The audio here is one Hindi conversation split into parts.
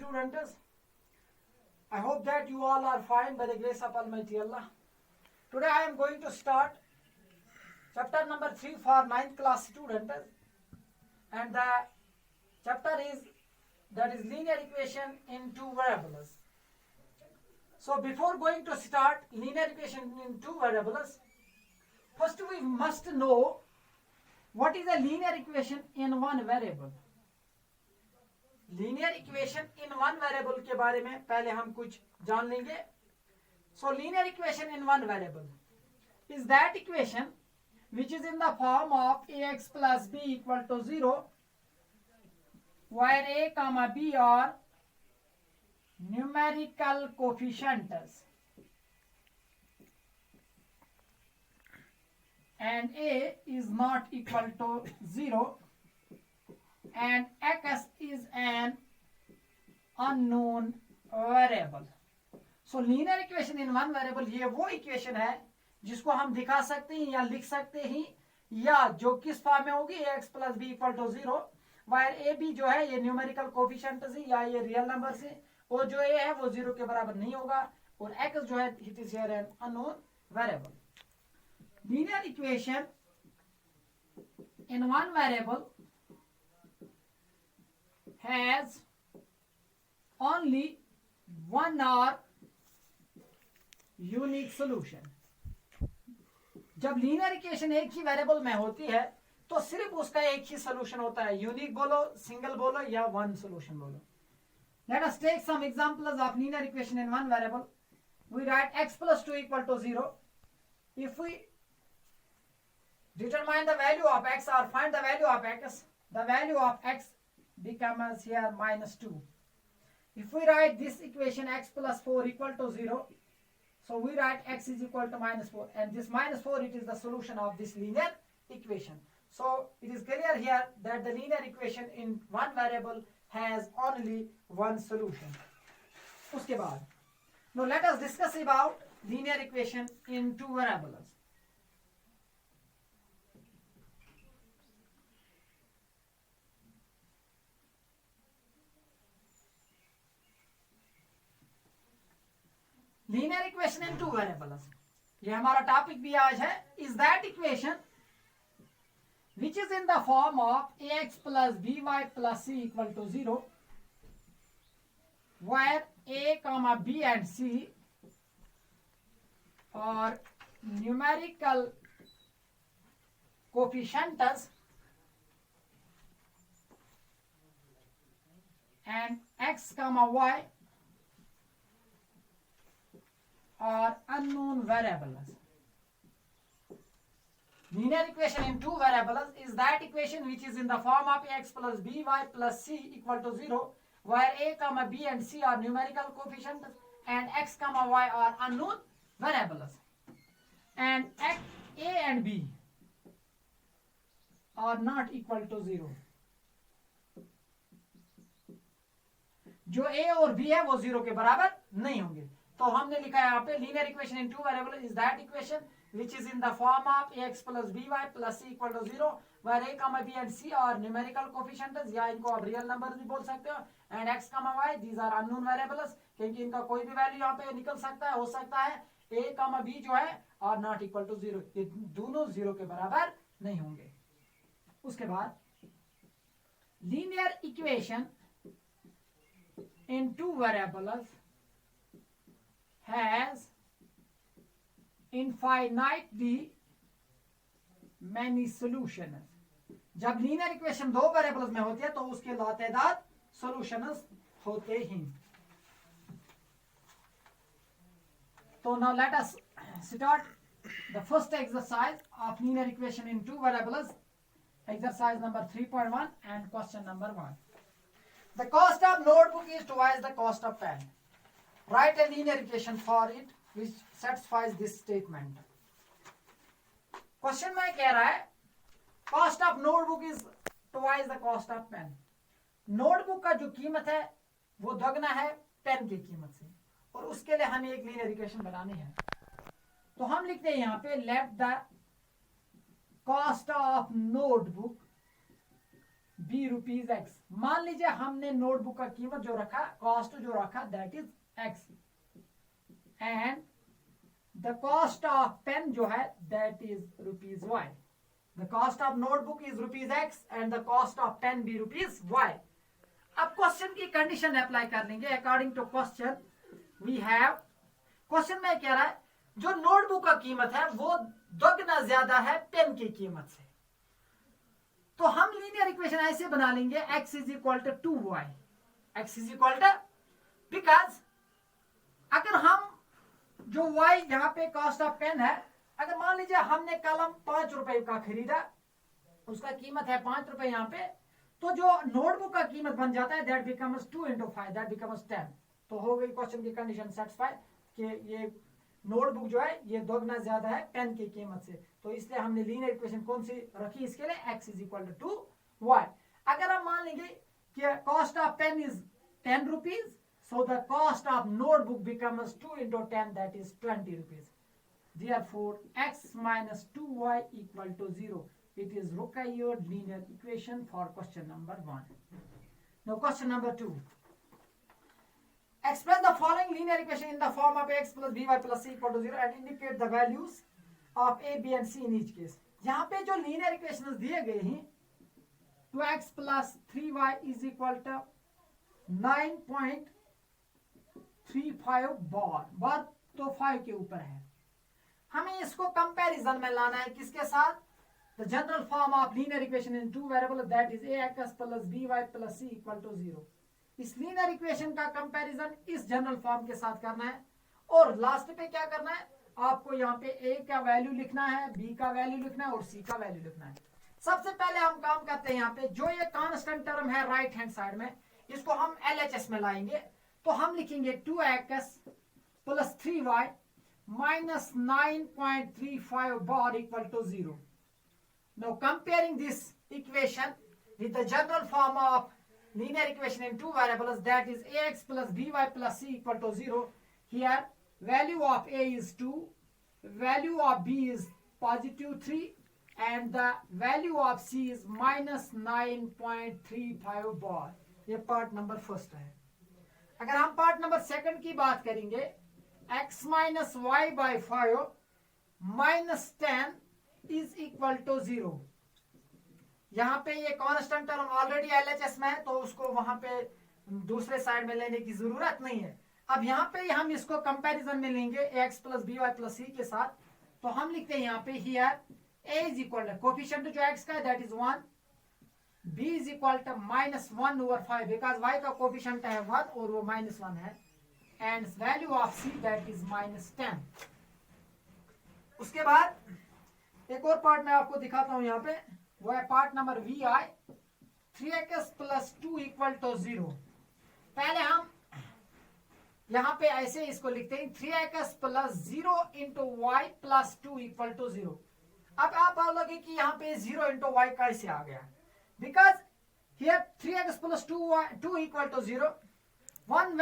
students. I hope that you all are fine by the grace of Almighty Allah. Today I am going to start chapter number 3 for 9th class students, and the chapter is linear equation in two variables. So before going to start linear equation in two variables, first we must know what is a linear equation in one variable. Linear equation in one variable के बारे में पहले हम कुछ जान लेंगे. सो linear equation in one variable is that equation which is in the form of ax plus b equal to 0 where a comma b are numerical coefficients and a is not equal to 0 and x is an unknown variable. So linear equation in one variable ये वो इक्वेशन है जिसको हम दिखा सकते हैं या लिख सकते हैं या जो किस फॉर्म में होगी ax plus b equal to 0 where a b जो है ये न्यूमेरिकल कोफिशिएंट्स है या ये रियल नंबर्स है और जो a है वो 0 के बराबर नहीं होगा और x जो है it is here an unknown variable. Linear equation in one variable has only one or unique solution. जब लीनियर इक्वेशन एक ही वेरिएबल में होती है तो सिर्फ उसका एक ही सोल्यूशन होता है. यूनिक बोलो, सिंगल बोलो या वन सोल्यूशन बोलो. Let us take some examples of linear equation in one variable. We write x plus 2 equal to 0. If we determine the value of x or find the value of x, the value of x becomes here minus 2. If we write this equation x plus 4 equal to 0, so we write x is equal to minus 4 and this minus 4 it is the solution of this linear equation. So it is clear here that the linear equation in one variable has only one solution. उसके बाद now let us discuss about linear equation in two variables. Linear equation in two variables ये हमारा टॉपिक भी आज है. Is that equation which is in the form of ax plus by plus c equal to 0 where a comma b and c are numerical coefficients and x comma y are unknown variables. Linear equation in two variables is that equation which is in the form of ax plus by plus c equal to 0 where a comma b and c are numerical coefficients and x comma y are unknown variables and a and b are not equal to 0. जो a और b है वो 0 के बराबर नहीं होंगे. तो हमने लिखा है यहाँ पे linear equation in two variable is that equation which is in the form of ax plus by plus c equal to 0 where a comma b and c are numerical coefficients या इनको आप रियल नंबर भी बोल सकते हो and x comma y these are unknown variables क्योंकि इनका कोई भी वैल्यू यहाँ पे निकल सकता है, हो सकता है. a comma b जो है are not equal to 0, ये दोनों 0 के बराबर नहीं होंगे. उसके बाद linear equation in two variables has infinitely many solutions. जब लीनियर इक्वेशन दो वेरिएबल्स में होती है तो उसके लातेदाद सॉल्यूशंस होते हैं. तो now let us start the first exercise of linear equation in two variables. Exercise number 3.1 and question number 1. The cost of notebook is twice the cost of pen. Write a linear equation for it which satisfies this statement. Question में कह रहा है cost of notebook is twice the cost of pen. Notebook का जो कीमत है वो दोगुना है पेन की कीमत से और उसके लिए हमें एक लिनियर इक्वेशन बनानी है. तो हम लिखते हैं यहाँ पे let the cost of notebook be rupees X. मान लीजिए हमने नोटबुक का कीमत जो रखा, कॉस्ट जो रखा, that is X, and the cost of pen जो है that is rupees Y. The cost of notebook is rupees X and the cost of pen be rupees Y. अब क्वेश्चन की कंडीशन अप्लाई कर लेंगे according to question. We have, question में कह रहा है जो नोटबुक का कीमत है वो दोगुना ज्यादा है पेन की कीमत से, तो हम लीनियर इक्वेशन ऐसे बना लेंगे x is equal to 2y। x is equal to, because अगर हम जो y यहाँ पे कॉस्ट ऑफ पेन है, अगर मान लीजिए हमने कलम 5 रुपए का खरीदा, उसका कीमत है 5 रुपए यहाँ पे, तो जो नोटबुक का कीमत बन जाता है that becomes 2 into 5, that becomes 10। तो हो गई क्वेश्चन की कंडीशन सेटिस्फाई कि ये नोटबुक जो है ये दोगुना ज्यादा है पेन की कीमत से, तो इसलिए हमने लीनियर इक्वेशन कौन सी रखी इसके लिए, x is equal to y। अगर हम मान लेंगे कि cost of pen is 10 rupees, so the cost of notebook becomes 2 into 10, that is 20 rupees. Therefore x minus 2y equal to 0. It is required linear equation for question number 1. Now question number 2. Express the following linear equation in the form of x plus by plus c equal to 0 and indicate the values of a, b and c in each case. यहाँ पे जो linear equations दिए गए हैं, 2x plus 3y is equal to 9.35 बार तो 5 के ऊपर है। हमें इसको कंपैरिजन में लाना है किसके साथ, the general form of linear equation in two variable that is ax plus by plus c equal to 0। इस लीनियर इक्वेशन का कंपैरिजन इस जनरल फॉर्म के साथ करना है, और लास्ट पे क्या करना है, आपको यहाँ पे a का वैल्यू लिखना है, b का वैल्यू लिखना है और c का वैल्यू लिखना है। सबसे पहले हम काम करते हैं यहाँ पे जो ये कांस्टेंट टर्म है राइट हैंड साइड में, इसको हम LHS में लाएंगे, तो हम लिखेंगे 2x plus 3y minus 9.35 bar equal to 0. Now comparing this equation with the general form of linear equation in two variables, that is ax plus by plus c equal to 0. Here value of a is 2, value of b is positive 3 and the value of c is minus 9.35 bar. ये पार्ट नंबर फर्स्ट है। अगर हम पार्ट नंबर सेकंड की बात करेंगे, x minus y by 5 minus 10 is equal to 0। यहाँ पे ये कांस्टेंट टर्म ऑलरेडी LHS में है, तो उसको वहां पे दूसरे साइड में लेने की जरूरत नहीं है। अब यहाँ पे हम इसको कंपैरिजन में लेंगे x plus by plus c के साथ, तो हम लिखते हैं यहाँ पे here a is equal to coefficient जो x का है that is 1, b is equal to minus 1 over 5 because y का कोफिशिएंट है 1 और वो minus 1 है, and value of c that is minus 10। उसके बाद एक और पार्ट मैं आपको दिखाता हूं यहाँ पे, वो है part number vi 3x plus 2 equal to 0। पहले हम यहाँ पे ऐसे इसको लिखते हैं 3x plus 0 into y plus 2 equal to 0। अब आप बोलोगे कि यहाँ पे 0 into y कैसे आ गया, because here 3x plus 2 equal to 0, one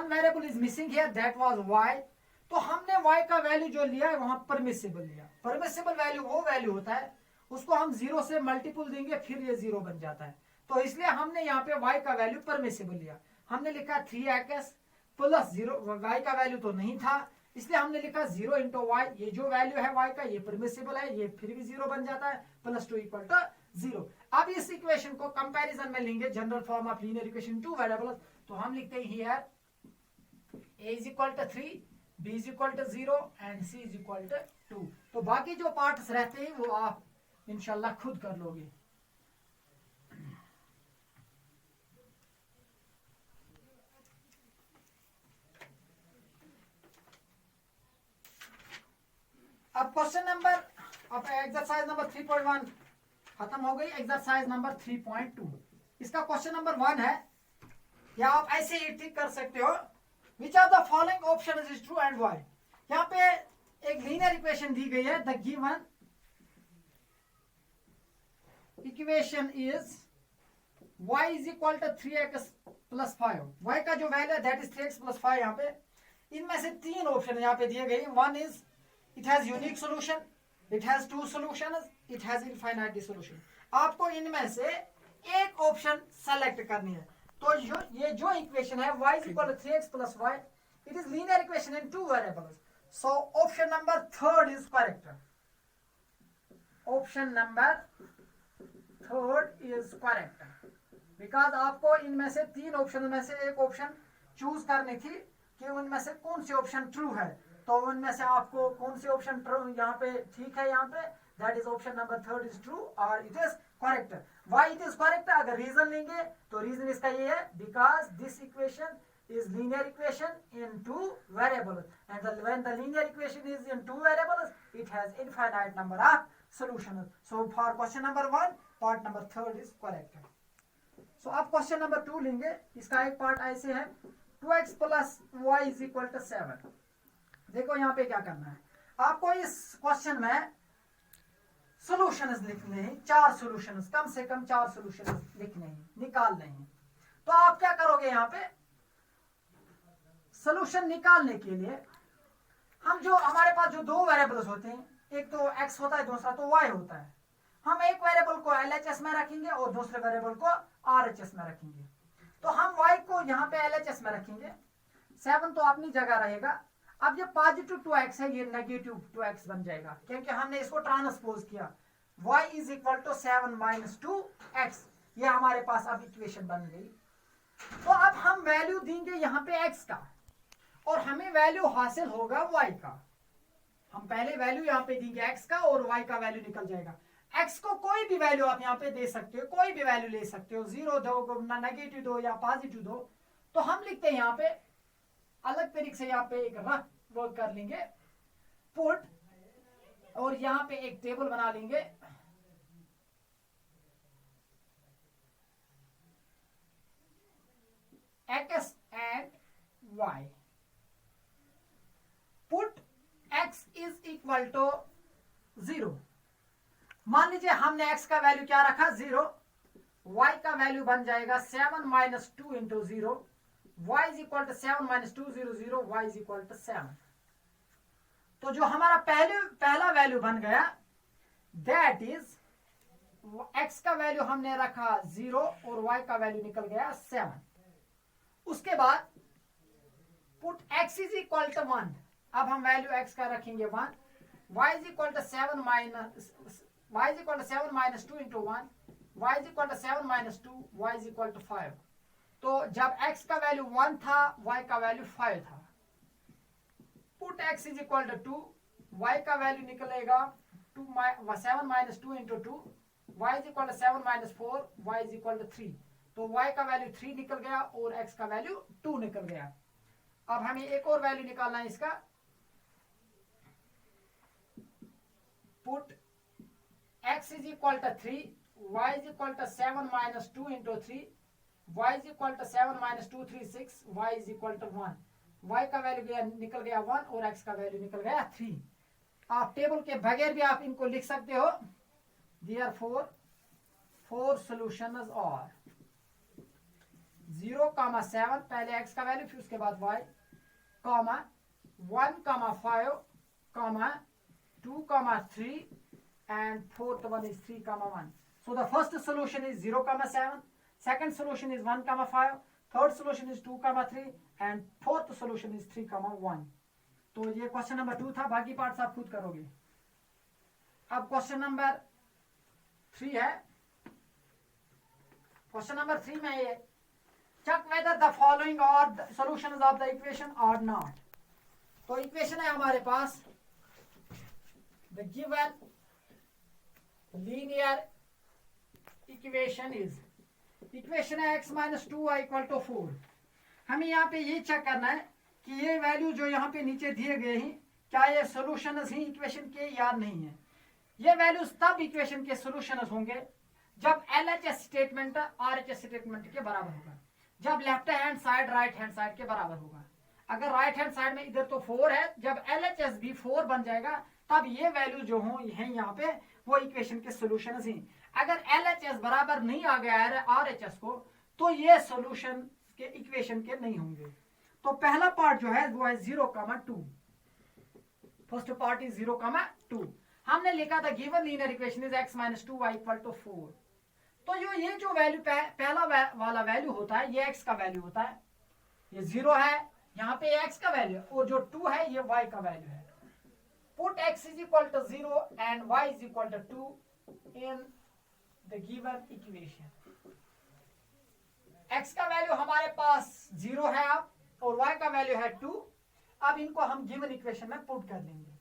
variable is missing here, that was y। तो हमने y का वैल्यू जो लिया है वहां परमिसिबल लिया। परमिसिबल वैल्यू वो वैल्यू होता है उसको हम 0 से मल्टीपल देंगे फिर ये 0 बन जाता है, तो इसलिए हमने यहाँ पे y का वैल्यू परमिसिबल लिया। हमने लिखा 3x प्लस 0, y का वैल्यू तो नहीं था इसलिए हमने लिखा 0 into y, ये जो वैल्यू है y का ये परमिसिबल है, ये फिर भी 0 बन जाता है, प्लस 2 इक्वल टू 0। अब इस इक्वेशन को कंपैरिजन में लेंगे general form of linear equation two variables, तो हम लिखते हैं here a is equal to 3, b is equal to 0 and c is equal to 2। तो बाकी जो पार्ट्स रहते हैं वो आप इंशाल्लाह खुद कर लोगे। अब क्वेश्चन नंबर, अब एक्सरसाइज नंबर 3.1 खत्म हो गई, एक्सरसाइज नंबर 3.2 इसका क्वेश्चन नंबर 1 है, या आप ऐसे ही ठीक कर सकते हो, which are the following option is true and Y. यहाँ पे एक लीनियर इक्वेशन दी गई है, the given equation is y is equal to 3x plus 5। y का जो वैल्यू है दैट इज 3x प्लस 5। यहाँ पे इनमें से 3 ऑप्शन यहाँ पे दिए गए, one is it has unique solution, it has two solutions, it has infinite solution। आपको इनमें से एक ऑप्शन सेलेक्ट करनी है। तो ये जो इक्वेशन है y is equal to 3x plus y, it is linear equation in 2 variables, so option number 3 is correct. Option number 3 is correct, because आपको इनमें से 3 ऑप्शन में से एक ऑप्शन चूज करनी थी कि उनमें से कौन सी ऑप्शन ट्रू है। तो उनमें से आपको कौन सी ऑप्शन ट्रू यहाँ पे ठीक है, यहाँ पे that is option number 3 is true और it is correct. Why it is correct, अगर रीजन लेंगे तो रीजन इसका ये है because this equation is linear equation in 2 variables, and when the linear equation is in 2 variables it has infinite number of solutions. So for question number 1 part number 3 is correct. So अब question number 2 लेंगे, इसका एक पार्ट ऐसे है 2x plus y is equal to 7। देखो यहाँ पे क्या करना है, आपको इस क्वेश्चन में सॉल्यूशंस लिखने हैं, 4 सॉल्यूशंस, कम से कम 4 सॉल्यूशंस लिखने हैं, निकालने हैं। तो आप क्या करोगे, यहाँ पे सॉल्यूशन निकालने के लिए हम जो हमारे पास जो 2 वेरिएबल्स होते हैं, एक तो x होता है, दूसरा तो y होता है, हम एक वेरिएबल को LHS में रखेंगे और दूसरे वेरिएबल को RHS में रखेंगे। तो हम y को यहाँ पे LHS में रखेंगे, 7 तो अपनी जगह रहेगा। अब ये पॉजिटिव 2x है, ये नेगेटिव 2x बन जाएगा क्योंकि हमने इसको ट्रांसपोज किया। y is equal to 7 minus 2x, ये हमारे पास अब इक्वेशन बन गई। तो अब हम वैल्यू देंगे यहाँ पे x का और हमें वैल्यू हासिल होगा y का। हम पहले वैल्यू यहाँ पे देंगे x का और y का वैल्यू निकल जाएगा। x को कोई भी वैल्यू आप यहाँ पे दे सकते हो, कोई भी वैल्यू ले सकते हो, 0 दो, नेगेटिव दो या पॉजिटिव दो। तो हम लिखते हैं यहाँ पे अलग तरीके से, यहाँ पे एक रफ वर्क कर लेंगे, पुट, और यहाँ पे एक टेबल बना लेंगे। x and y, put x is equal to 0। मान लीजिए हमने x का वैल्यू क्या रखा, 0, y का वैल्यू बन जाएगा 7 minus 2 into 0, y is equal to 7 minus 2 0 0, y is equal to 7। तो जो हमारा पहला वैल्यू बन गया दैट इज x का वैल्यू हमने रखा 0 और y का वैल्यू निकल गया 7। उसके बाद put x is equal to 1, अब हम वैल्यू x का रखेंगे 1, y is equal to 7 minus 2 into 1, y is equal to 7 minus 2, y is equal to 5। तो जब x का वैल्यू 1 था, y का वैल्यू 5 था। Put x is equal to 2, y का वैल्यू निकलेगा 7 minus 2 into 2, y is equal to 7 minus 4, y is equal to 3। तो y का वैल्यू 3 निकल गया और x का वैल्यू 2 निकल गया। अब हमें एक और वैल्यू निकालना है इसका, put x is equal to 3, y is equal to 7 minus 2 into 3, y is equal to 7 minus 2 3 6, y is equal to 1। y का वैल्यू निकल गया 1 और x का वैल्यू निकल गया 3। आप टेबल के बगैर भी आप इनको लिख सकते हो। Therefore 4 solutions are 0, 7, पहले x का वैल्यू फिर उसके बाद y, 1, 5, 2, 3 and fourth one is 3, 1. So the first solution is 0, 7, second solution is 1, 5, third solution is 2, 3 and fourth solution is 3, 1. तो ये क्वेश्चन नंबर 2 था, बाकी पार्ट्स आप खुद करोगे। अब क्वेश्चन नंबर 3 है। क्वेश्चन नंबर 3 में ये check whether the following are the solutions of the equation or not। तो इक्वेशन है हमारे पास, the given linear equation is, equation है x minus 2y equal to 4। हमें यहाँ पे ये चेक करना है कि ये वैल्यू जो यहाँ पे नीचे दिए गए हैं क्या ये सॉल्यूशंस हैं इक्वेशन के या नहीं है। ये वैल्यूज तब इक्वेशन के सॉल्यूशंस होंगे जब LHS स्टेटमेंट RHS स्टेटमेंट के बराबर होगा, जब left hand side right hand side के बराबर होगा। अगर राइट हैंड साइड में इधर तो 4 है, जब LHS भी 4 बन जाएगा तब ये वैल्यू जो हो है यहाँ पे वो इक्वेशन के सॉल्यूशंस हैं। अगर LHS बराबर नहीं आ गया है RHS को तो ये सॉल्यूशन के इक्वेशन के नहीं होंगे। तो पहला पार्ट जो है वो है 0, 2। First part is 0, 2। हमने लिखा था given linear equation is x minus 2y equal to 4। तो ये जो वैल्यू पहला वाला वैल्यू होता है ये x का वैल्यू होता है, ये 0 है, यहाँ पे x का वैल्यू है, और जो 2 है ये y का वैल्यू है. Put x is equal to 0 and y is equal to 2 in the given equation. x का वैल्यू हमारे पास 0 है अब, और y का वैल्यू है 2. अब इनको हम गिवन इक्वेशन में पुट कर देंगे.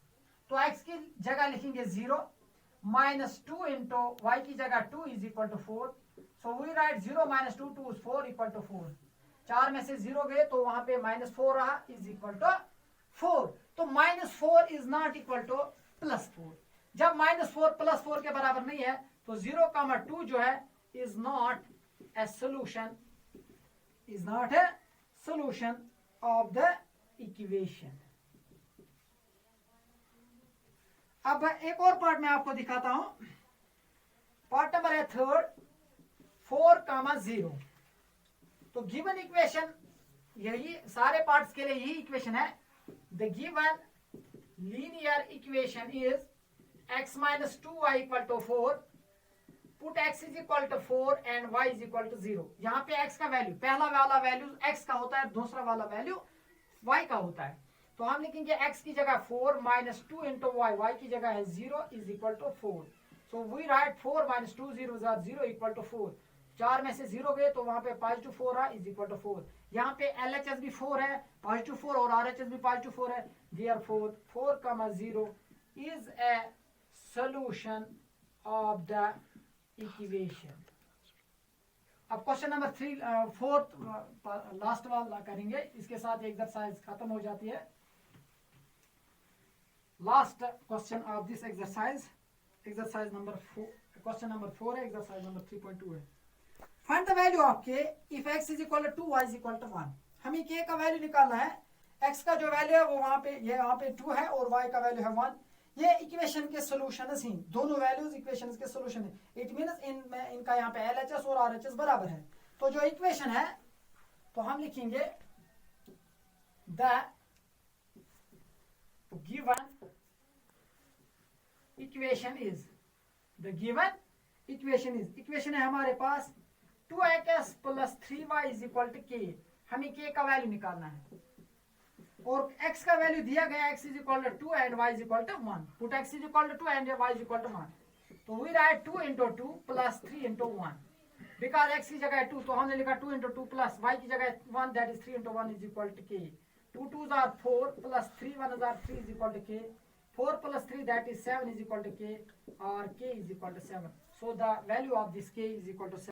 तो x की जगह लिखेंगे 0 माइनस 2 इंटू y की जगह 2 is equal to 4. So we write 0 minus 2 2 is 4 equal to 4. 4 में से 0 गए तो वहां पे -4 रहा, इज इक्वल टू 4. तो -4 इज नॉट इक्वल टू +4. जब -4 +4 के बराबर नहीं है तो 0,2 जो है is not a solution, is not a solution of the equation. अब एक और पार्ट में आपको दिखाता हूं. पार्ट नंबर है 3, 4,0. तो गिवन इक्वेशन, यही सारे पार्ट्स के लिए यही इक्वेशन है. The given linear equation is x minus 2y equal to 4. Put x is equal to 4 and y is equal to 0. यहाँ पे x का वैल्यू, पहला वाला वैल्यू x का होता है, दूसरा वाला वैल्यू y का होता है. तो हम लिखेंगे x की जगह 4 माइनस 2 इंटू वाई, वाई की जगह है 0 is equal to 4. So we write 4 minus 2 0 equal to 4. 4 में से 0 गए तो वहां पे +4 है, इज इक्वल टू 4. यहाँ पे LHS भी 4 है, +4, और RHS भी +4 है. Therefore 4,0 is a solution of the equation. अब क्वेश्चन नंबर 3, 4 लास्ट वाला करेंगे, इसके साथ एक्सरसाइज खत्म हो जाती है. Last question of this exercise number 4, question number 4 है, एक्सरसाइज नंबर 3.2 है. Find the value of k if x is equal to 2 y is equal to 1. हमें k का वैल्यू निकालना है. x का जो वैल्यू है वो वहां पे, ये यहाँ पे 2 है, और y का वैल्यू है 1. ये इक्वेशन के सॉल्यूशंस ही, दोनों वैल्यूज इक्वेशंस के सॉल्यूशन है. इट मींस इनका यहाँ पे LHS और RHS बराबर है. तो जो इक्वेशन है तो हम लिखेंगे the given equation is, the given equation है हमारे पास 2x plus 3y is equal to k. हमें k का वैल्यू निकालना है, और x का वैल्यू दिया गया, x is equal to 2 and y is equal to 1. Put x is equal to 2 and y is equal to 1. तो we write 2 into 2 plus 3 into 1. Because x की जगह 2, तो हमने लिखा 2 इंटू 2 प्लस y की जगह 1, that is 3 into 1 is equal to k. 2 2s are 4 plus 3 1s are 3 is equal to k. 4 plus 3 that is 7 is equal to k, or k is equal to 7. So the value of this k is equal to 7.